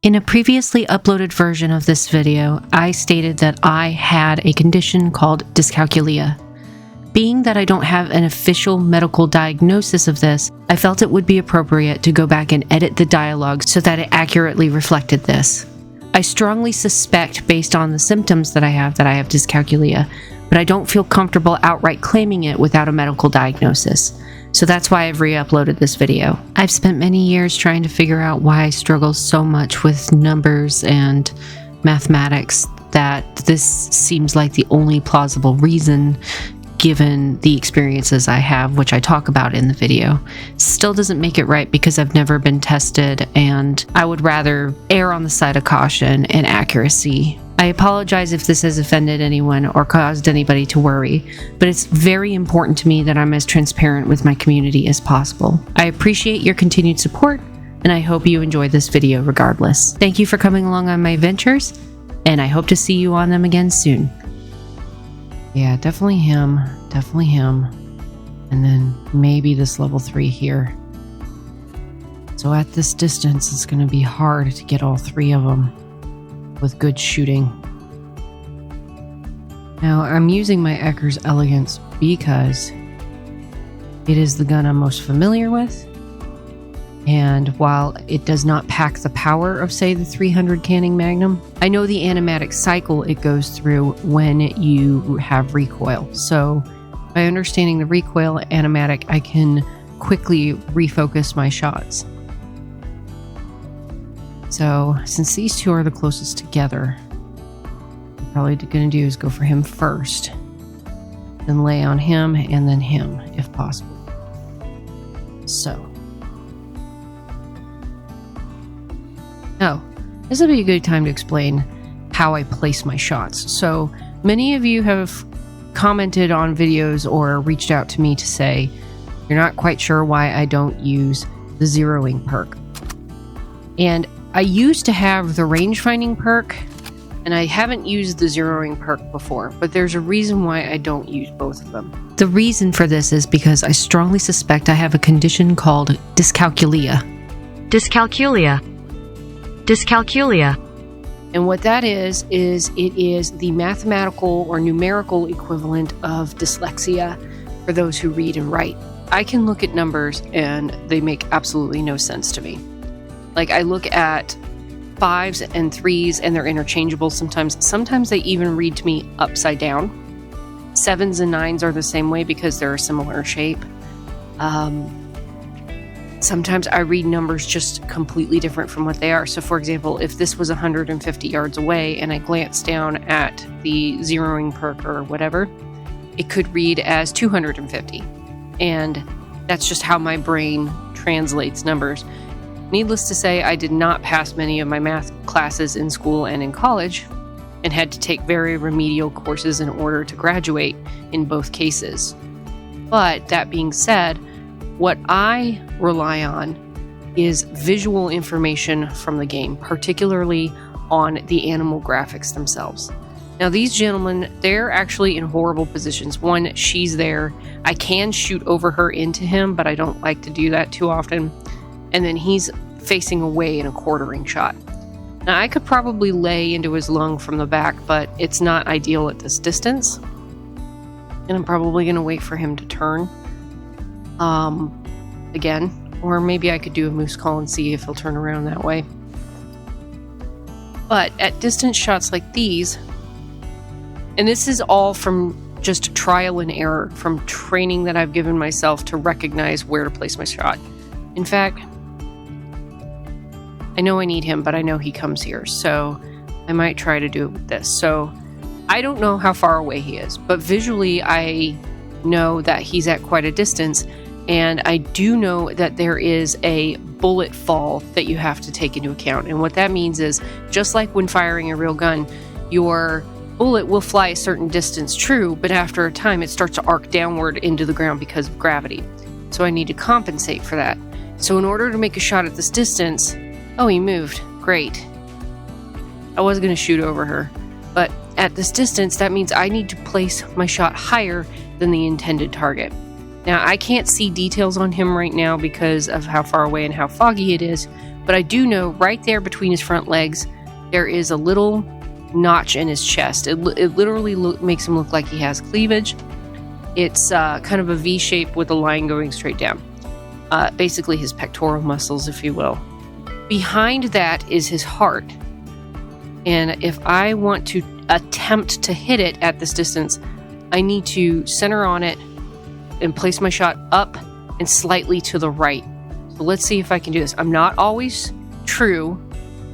In a previously uploaded version of this video, I stated that I had a condition called dyscalculia. Being that I don't have an official medical diagnosis of this, I felt it would be appropriate to go back and edit the dialogue so that it accurately reflected this. I strongly suspect, based on the symptoms that I have dyscalculia, but I don't feel comfortable outright claiming it without a medical diagnosis. So that's why I've re-uploaded this video. I've spent many years trying to figure out why I struggle so much with numbers and mathematics that this seems like the only plausible reason given the experiences I have, which I talk about in the video. Still doesn't make it right because I've never been tested and I would rather err on the side of caution and accuracy. I apologize if this has offended anyone or caused anybody to worry, but it's very important to me that I'm as transparent with my community as possible. I appreciate your continued support, and I hope you enjoyed this video regardless. Thank you for coming along on my adventures, and I hope to see you on them again soon. Yeah, definitely him, and then maybe this level 3 here. So at this distance, it's going to be hard to get all 3 of them with good shooting. Now, I'm using my Ecker's Elegance because it is the gun I'm most familiar with, and while it does not pack the power of, say, the 300 Canning Magnum, I know the animatic cycle it goes through when you have recoil. So by understanding the recoil animatic, I can quickly refocus my shots. So since these two are the closest together, what I'm probably going to do is go for him first, then lay on him, and then him, if possible. So. Oh, this would be a good time to explain how I place my shots. So many of you have commented on videos or reached out to me to say you're not quite sure why I don't use the zeroing perk. And I used to have the Rangefinding perk, and I haven't used the zeroing perk before, but there's a reason why I don't use both of them. The reason for this is because I strongly suspect I have a condition called dyscalculia. Dyscalculia. And what that is it is the mathematical or numerical equivalent of dyslexia for those who read and write. I can look at numbers and they make absolutely no sense to me. Like, I look at 5s and 3s and they're interchangeable sometimes. Sometimes they even read to me upside down. 7s and 9s are the same way because they're a similar shape. Sometimes I read numbers just completely different from what they are. So for example, if this was 150 yards away and I glance down at the zeroing perk or whatever, it could read as 250. And that's just how my brain translates numbers. Needless to say, I did not pass many of my math classes in school and in college, and had to take very remedial courses in order to graduate in both cases. But that being said, what I rely on is visual information from the game, particularly on the animal graphics themselves. Now these gentlemen, they're actually in horrible positions. One, she's there. I can shoot over her into him, but I don't like to do that too often. And then he's facing away in a quartering shot. Now I could probably lay into his lung from the back, but it's not ideal at this distance. And I'm probably going to wait for him to turn again. Or maybe I could do a moose call and see if he'll turn around that way. But at distance shots like these, and this is all from just trial and error, from training that I've given myself to recognize where to place my shot. In fact, I know I need him, but I know he comes here, so I might try to do it with this. So I don't know how far away he is, but visually I know that he's at quite a distance, and I do know that there is a bullet fall that you have to take into account. And what that means is, just like when firing a real gun, your bullet will fly a certain distance, true, but after a time it starts to arc downward into the ground because of gravity. So I need to compensate for that. So in order to make a shot at this distance, oh, he moved. Great. I was going to shoot over her. But at this distance, that means I need to place my shot higher than the intended target. Now, I can't see details on him right now because of how far away and how foggy it is, but I do know right there between his front legs, there is a little notch in his chest. It literally makes him look like he has cleavage. It's kind of a V shape with a line going straight down. Basically his pectoral muscles, if you will. Behind that is his heart. And if I want to attempt to hit it at this distance, I need to center on it and place my shot up and slightly to the right. So let's see if I can do this. I'm not always true.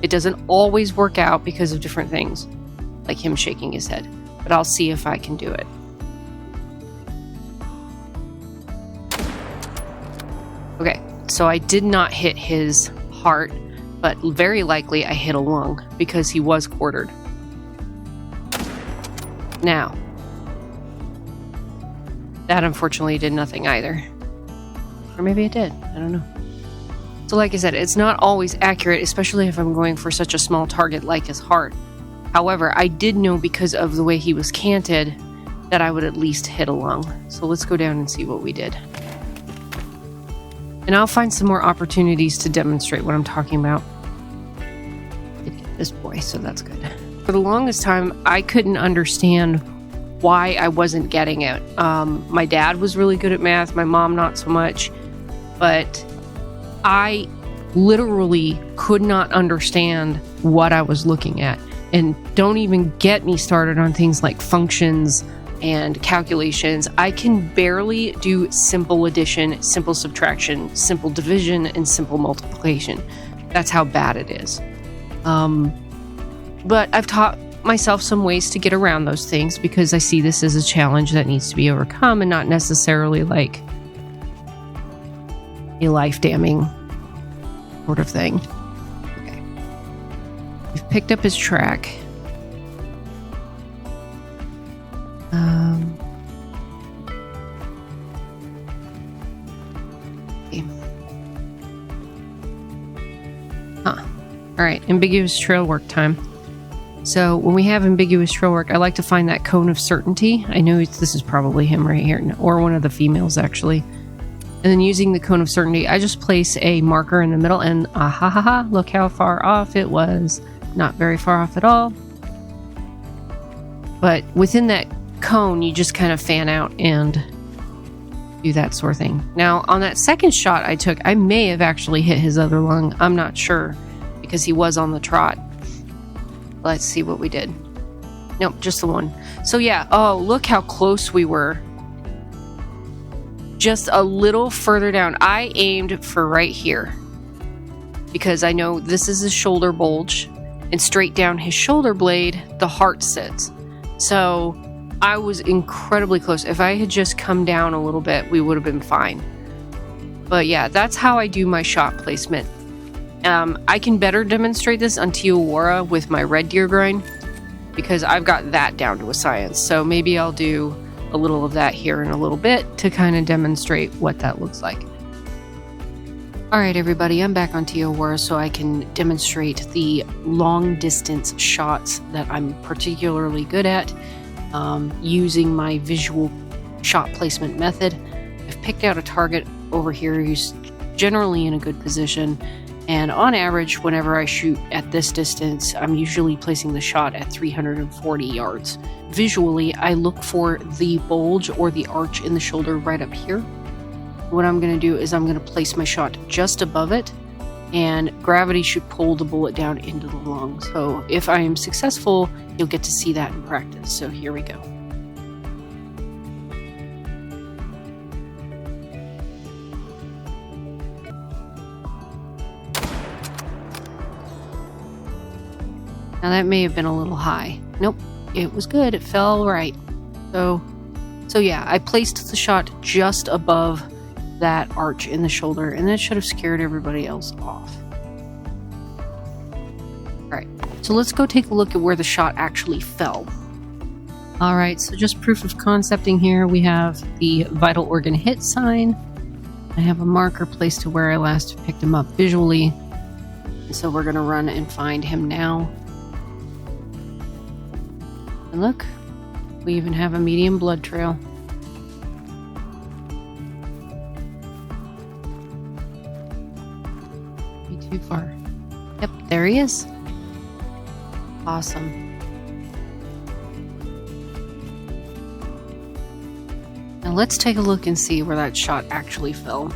It doesn't always work out because of different things, like him shaking his head. But I'll see if I can do it. Okay, so I did not hit his heart, but very likely I hit a lung because he was quartered. Now, that unfortunately did nothing either. Or maybe it did. I don't know. So like I said, it's not always accurate, especially if I'm going for such a small target like his heart. However, I did know because of the way he was canted that I would at least hit a lung. So let's go down and see what we did. And I'll find some more opportunities to demonstrate what I'm talking about. This boy, so that's good. For the longest time, I couldn't understand why I wasn't getting it. My dad was really good at math, my mom not so much, but I literally could not understand what I was looking at. And don't even get me started on things like functions and calculations. I can barely do simple addition, simple subtraction, simple division, and simple multiplication. That's how bad it is. But I've taught myself some ways to get around those things because I see this as a challenge that needs to be overcome and not necessarily like a life-damning sort of thing. Okay. We've picked up his track. Okay. All right, ambiguous trail work time. So when we have ambiguous trail work, I like to find that cone of certainty. I know this is probably him right here, or one of the females actually. And then using the cone of certainty, I just place a marker in the middle and look how far off it was. Not very far off at all. But within that cone, you just kind of fan out and do that sort of thing. Now, on that second shot I took, I may have actually hit his other lung. I'm not sure because he was on the trot. Let's see what we did. Nope, just the one. So yeah, oh, look how close we were. Just a little further down. I aimed for right here because I know this is his shoulder bulge, and straight down his shoulder blade, the heart sits. So I was incredibly close. If I had just come down a little bit, we would have been fine. But yeah, that's how I do my shot placement. I can better demonstrate this on Tiawara with my red deer grind because I've got that down to a science. So maybe I'll do a little of that here in a little bit to kind of demonstrate what that looks like. All right, everybody, I'm back on Tiawara so I can demonstrate the long distance shots that I'm particularly good at using my visual shot placement method. I've picked out a target over here who's generally in a good position. And on average, whenever I shoot at this distance, I'm usually placing the shot at 340 yards. Visually, I look for the bulge or the arch in the shoulder right up here. What I'm going to do is I'm going to place my shot just above it, and gravity should pull the bullet down into the lung. So if I am successful, you'll get to see that in practice. So here we go. Now that may have been a little high. Nope, it was good. It fell right. So yeah, I placed the shot just above that arch in the shoulder, and that should have scared everybody else off. All right, so let's go take a look at where the shot actually fell. All right, so just proof of concepting here. We have the vital organ hit sign. I have a marker placed to where I last picked him up visually. And so we're gonna run and find him now. And look, we even have a medium blood trail. be too far. Yep, there he is. Awesome. Now let's take a look and see where that shot actually fell.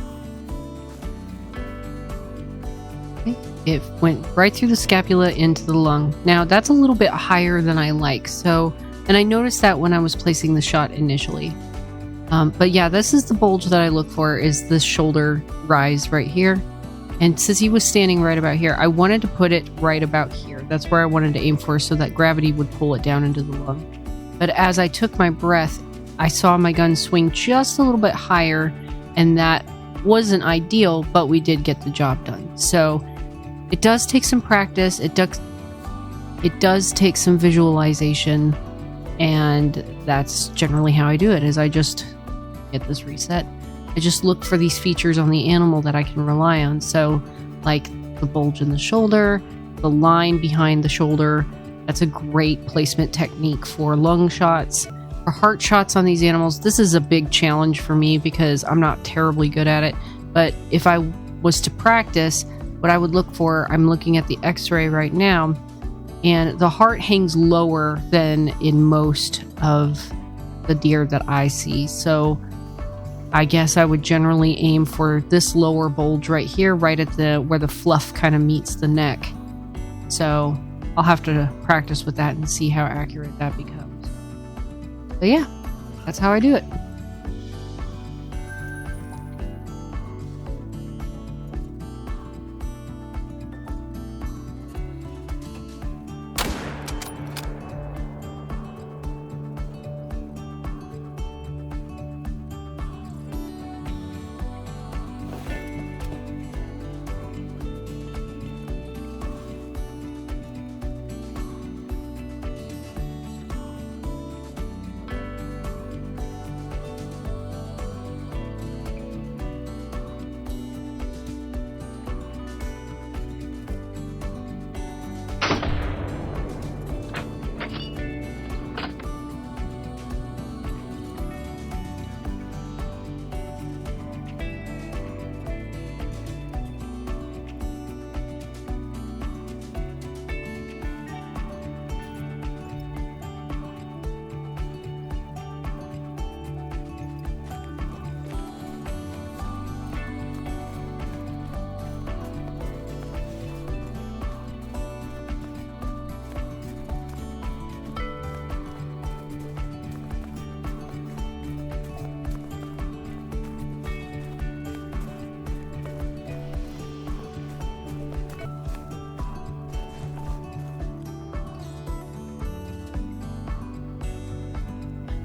Okay. It went right through the scapula into the lung. Now that's a little bit higher than I like, and I noticed that when I was placing the shot initially. But yeah, this is the bulge that I look for, is this shoulder rise right here. And since he was standing right about here, I wanted to put it right about here. That's where I wanted to aim for, so that gravity would pull it down into the lung. But as I took my breath, I saw my gun swing just a little bit higher, and that wasn't ideal, but we did get the job done. So it does take some practice. It does take some visualization, and that's generally how I do it, is I just get this reset. I just look for these features on the animal that I can rely on. So like the bulge in the shoulder, the line behind the shoulder. That's a great placement technique for lung shots. For heart shots on these animals, this is a big challenge for me because I'm not terribly good at it. But if I was to practice, what I would look for, I'm looking at the x-ray right now, and the heart hangs lower than in most of the deer that I see. So I guess I would generally aim for this lower bulge right here, right at where the fluff kind of meets the neck. So I'll have to practice with that and see how accurate that becomes. But yeah, that's how I do it.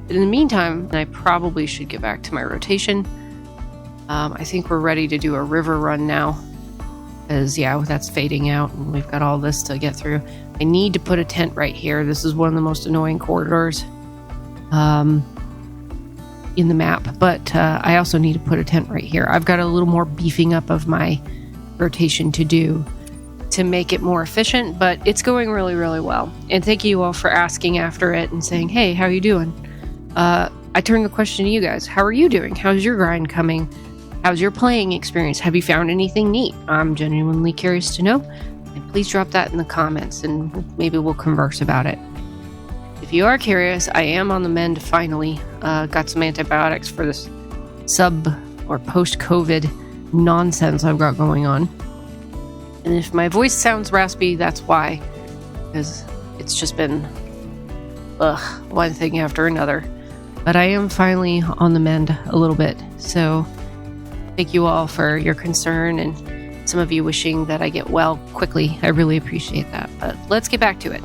But in the meantime, I probably should get back to my rotation. I think we're ready to do a river run now. Because, yeah, that's fading out and we've got all this to get through. I need to put a tent right here. This is one of the most annoying corridors in the map. But I also need to put a tent right here. I've got a little more beefing up of my rotation to do to make it more efficient. But it's going really, really well. And thank you all for asking after it and saying, hey, how are you doing? I turn the question to you guys. How are you doing? How's your grind coming? How's your playing experience? Have you found anything neat? I'm genuinely curious to know. And please drop that in the comments and maybe we'll converse about it. If you are curious, I am on the mend finally. Got some antibiotics for this sub or post-COVID nonsense I've got going on. And if my voice sounds raspy, that's why. Because it's just been one thing after another. But I am finally on the mend a little bit. So thank you all for your concern and some of you wishing that I get well quickly. I really appreciate that. But let's get back to it.